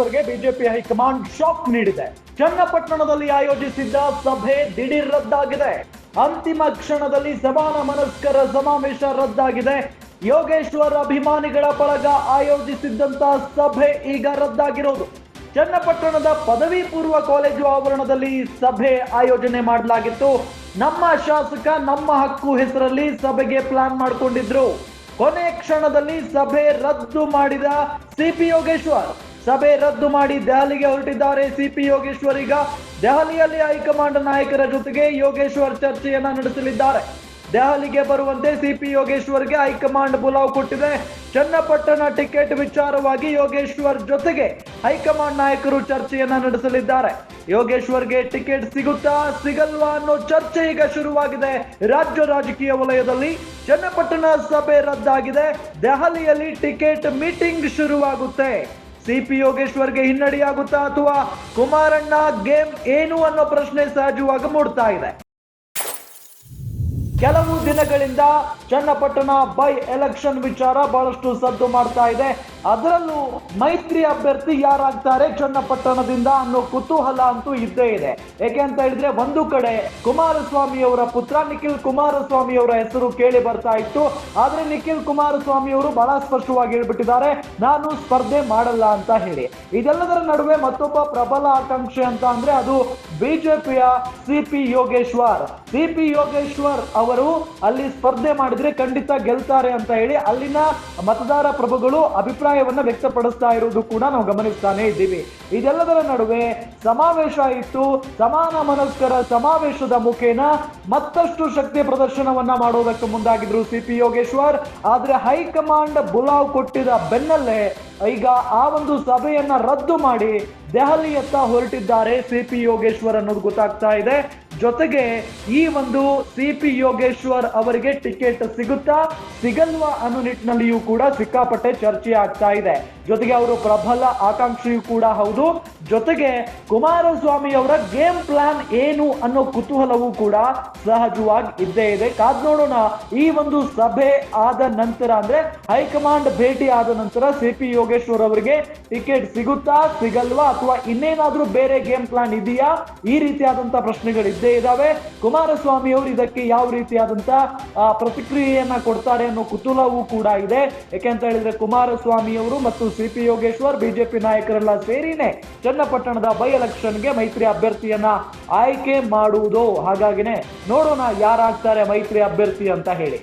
ಯೋಗೇಶ್ವರ್ಗೆ BJP high command shock ನೀಡಿದೆ. ಚನ್ನಪಟ್ಟಣದಲ್ಲಿ ಆಯೋಜಿಸಿದ್ದ ಸಭೆ ದಿಢೀರ್ ರದ್ದಾಗಿದೆ. ಅಂತಿಮ ಕ್ಷಣದಲ್ಲಿ ಸಮಾನ ಮನಸ್ಕರ ಸಮಾವೇಶ ರದ್ದಾಗಿದೆ. ಯೋಗೇಶ್ವರ್ ಅಭಿಮಾನಿಗಳ ಬಳಗ ಆಯೋಜಿಸಿದ್ದಂತ ಸಭೆ ಈಗ ರದ್ದಾಗಿರೋದು. ಚನ್ನಪಟ್ಟಣದ ಪದವಿ ಪೂರ್ವ ಕಾಲೇಜು ಆವರಣದಲ್ಲಿ ಸಭೆ ಆಯೋಜನೆ ಮಾಡಲಾಗಿತ್ತು. ನಮ್ಮ ಶಾಸಕ ನಮ್ಮ ಹಕ್ಕು ಹೆಸರಲ್ಲಿ ಸಭೆಗೆ ಪ್ಲಾನ್ ಮಾಡಿಕೊಂಡಿದ್ರು. ಕೊನೆ ಕ್ಷಣದಲ್ಲಿ ಸಭೆ ರದ್ದು ಮಾಡಿದ ಸಿಪಿ ಯೋಗೇಶ್ವರ್. ಸಭೆ ರದ್ದು ಮಾಡಿ ದೆಹಲಿಗೆ ಹೊರಟಿದ್ದಾರೆ ಸಿಪಿ ಯೋಗೇಶ್ವರ್. ಈಗ ದೆಹಲಿಯಲ್ಲಿ ಹೈಕಮಾಂಡ್ ನಾಯಕರ ಜೊತೆಗೆ ಯೋಗೇಶ್ವರ್ ಚರ್ಚೆಯನ್ನ ನಡೆಸಲಿದ್ದಾರೆ. ದೆಹಲಿಗೆ ಬರುವಂತೆ ಸಿಪಿ ಯೋಗೇಶ್ವರ್ಗೆ ಹೈಕಮಾಂಡ್ ಬುಲಾವ್ ಕೊಟ್ಟಿದೆ. ಚನ್ನಪಟ್ಟಣ ಟಿಕೆಟ್ ವಿಚಾರವಾಗಿ ಯೋಗೇಶ್ವರ್ ಜೊತೆಗೆ ಹೈಕಮಾಂಡ್ ನಾಯಕರು ಚರ್ಚೆಯನ್ನ ನಡೆಸಲಿದ್ದಾರೆ. ಯೋಗೇಶ್ವರ್ಗೆ ಟಿಕೆಟ್ ಸಿಗುತ್ತಾ ಸಿಗಲ್ವಾ ಅನ್ನೋ ಚರ್ಚೆ ಈಗ ಶುರುವಾಗಿದೆ ರಾಜ್ಯ ರಾಜಕೀಯ ವಲಯದಲ್ಲಿ. ಚನ್ನಪಟ್ಟಣ ಸಭೆ ರದ್ದಾಗಿದೆ. ದೆಹಲಿಯಲ್ಲಿ ಟಿಕೆಟ್ ಮೀಟಿಂಗ್ ಶುರುವಾಗುತ್ತೆ. ಸಿಪಿ ಯೋಗೇಶ್ವರ್ಗೆ ಹಿನ್ನಡೆಯಾಗುತ್ತಾ ಅಥವಾ ಕುಮಾರಣ್ಣ ಗೇಮ್ ಏನು ಅನ್ನೋ ಪ್ರಶ್ನೆ ಸಹಜವಾಗಿ ಮೂಡ್ತಾ ಇದೆ. ಕೆಲವು ದಿನಗಳಿಂದ ಚನ್ನಪಟ್ಟಣ ಬೈ ಎಲೆಕ್ಷನ್ ವಿಚಾರ ಬಹಳಷ್ಟು ಸದ್ದು ಮಾಡ್ತಾ ಇದೆ. ಅದರಲ್ಲೂ ಮೈತ್ರಿ ಅಭ್ಯರ್ಥಿ ಯಾರಾಗ್ತಾರೆ ಚನ್ನಪಟ್ಟಣದಿಂದ ಅನ್ನೋ ಕುತೂಹಲ ಅಂತೂ ಇದ್ದೇ ಇದೆ. ಯಾಕೆ ಅಂತ ಹೇಳಿದ್ರೆ, ಒಂದು ಕಡೆ ಕುಮಾರಸ್ವಾಮಿ ಅವರ ಪುತ್ರ ನಿಖಿಲ್ ಕುಮಾರಸ್ವಾಮಿ ಅವರ ಹೆಸರು ಕೇಳಿ ಬರ್ತಾ ಇತ್ತು. ಆದ್ರೆ ನಿಖಿಲ್ ಕುಮಾರಸ್ವಾಮಿ ಅವರು ಬಹಳ ಸ್ಪಷ್ಟವಾಗಿ ಹೇಳ್ಬಿಟ್ಟಿದ್ದಾರೆ, ನಾನು ಸ್ಪರ್ಧೆ ಮಾಡಲ್ಲ ಅಂತ ಹೇಳಿ. ಇದೆಲ್ಲದರ ನಡುವೆ ಮತ್ತೊಬ್ಬ ಪ್ರಬಲ ಆಕಾಂಕ್ಷೆ ಅಂತ ಅಂದ್ರೆ ಅದು ಬಿಜೆಪಿಯ ಸಿಪಿ ಯೋಗೇಶ್ವರ್. ಸಿಪಿ ಯೋಗೇಶ್ವರ್ ಅವರು ಅಲ್ಲಿ ಸ್ಪರ್ಧೆ ಮಾಡಿದ್ರೆ ಖಂಡಿತ ಗೆಲ್ತಾರೆ ಅಂತ ಹೇಳಿ ಅಲ್ಲಿನ ಮತದಾರ ಪ್ರಭುಗಳು ಅಭಿಪ್ರಾಯವನ್ನ ವ್ಯಕ್ತಪಡಿಸ್ತಾ ಇರುವುದು ಕೂಡ ನಾವು ಗಮನಿಸ್ತಾನೆ ಇದ್ದೀವಿ. ಇದೆಲ್ಲದರ ನಡುವೆ ಸಮಾವೇಶ ಇತ್ತು. ಸಮಾನ ಮನಸ್ಕರ ಸಮಾವೇಶದ ಮುಖೇನ ಮತ್ತಷ್ಟು ಶಕ್ತಿ ಪ್ರದರ್ಶನವನ್ನ ಮಾಡೋದಕ್ಕೆ ಮುಂದಾಗಿದ್ರು ಸಿಪಿ ಯೋಗೇಶ್ವರ್. ಆದ್ರೆ ಹೈಕಮಾಂಡ್ ಬುಲಾವ್ ಕೊಟ್ಟಿದ ಬೆನ್ನಲ್ಲೇ ಈಗ ಆ ಒಂದು ಸಭೆಯನ್ನ ರದ್ದು ಮಾಡಿ ದೆಹಲಿಯತ್ತ ಹೊರಟಿದ್ದಾರೆ ಸಿಪಿ ಯೋಗೇಶ್ವರ್ ಅನ್ನೋದು ಗೊತ್ತಾಗ್ತಾ ಇದೆ. ಜೊತೆಗೆ ಈ ಒಂದು ಸಿಪಿ ಯೋಗೇಶ್ವರ್ ಅವರಿಗೆ ಟಿಕೆಟ್ ಸಿಗುತ್ತಾ ಸಿಗಲ್ವಾ ಅನ್ನೋ ನಿಟ್ಟಿನಲ್ಲಿಯೂ ಕೂಡ ಸಿಕ್ಕಾಪಟ್ಟೆ ಚರ್ಚೆ ಆಗ್ತಾ ಇದೆ. ಜೊತೆಗೆ ಅವರು ಪ್ರಬಲ ಆಕಾಂಕ್ಷಿಯೂ ಕೂಡ ಹೌದು. ಜೊತೆಗೆ ಕುಮಾರಸ್ವಾಮಿ ಅವರ ಗೇಮ್ ಪ್ಲಾನ್ ಏನು ಅನ್ನೋ ಕುತೂಹಲವೂ ಕೂಡ ಸಹಜವಾಗಿ ಇದ್ದೇ ಇದೆ. ಕಾದ್ ನೋಡೋಣ, ಈ ಒಂದು ಸಭೆ ಆದ ನಂತರ ಅಂದ್ರೆ ಹೈಕಮಾಂಡ್ ಭೇಟಿ ಆದ ನಂತರ ಸಿಪಿ ಯೋಗೇಶ್ವರ್ ಅವರಿಗೆ ಟಿಕೆಟ್ ಸಿಗುತ್ತಾ ಸಿಗಲ್ವಾ ಅಥವಾ ಇನ್ನೇನಾದ್ರೂ ಬೇರೆ ಗೇಮ್ ಪ್ಲಾನ್ ಇದೆಯಾ, ಈ ರೀತಿಯಾದಂತಹ ಪ್ರಶ್ನೆಗಳು ಇದ್ದೇ ಇದಾವೆ. ಕುಮಾರಸ್ವಾಮಿ ಅವರು ಇದಕ್ಕೆ ಯಾವ ರೀತಿಯಾದಂತ ಪ್ರತಿಕ್ರಿಯೆಯನ್ನ ಕೊಡ್ತಾರೆ ಅನ್ನೋ ಕುತೂಹಲವೂ ಕೂಡ ಇದೆ. ಯಾಕೆಂತ ಹೇಳಿದ್ರೆ ಕುಮಾರಸ್ವಾಮಿ ಅವರು ಮತ್ತು ಸಿಪಿ ಯೋಗೇಶ್ವರ್ ಬಿಜೆಪಿ ನಾಯಕರೆಲ್ಲ ಸೇರಿನೇ ಚನ್ನಪಟ್ಟಣದ ಬೈ ಎಲೆಕ್ಷನ್ಗೆ ಮೈತ್ರಿ ಅಭ್ಯರ್ಥಿಯನ್ನ ಆಯ್ಕೆ ಮಾಡುವುದು. ಹಾಗಾಗಿನೇ ನೋಡೋಣ ಯಾರಾಗ್ತಾರೆ ಮೈತ್ರಿ ಅಭ್ಯರ್ಥಿ ಅಂತ ಹೇಳಿ.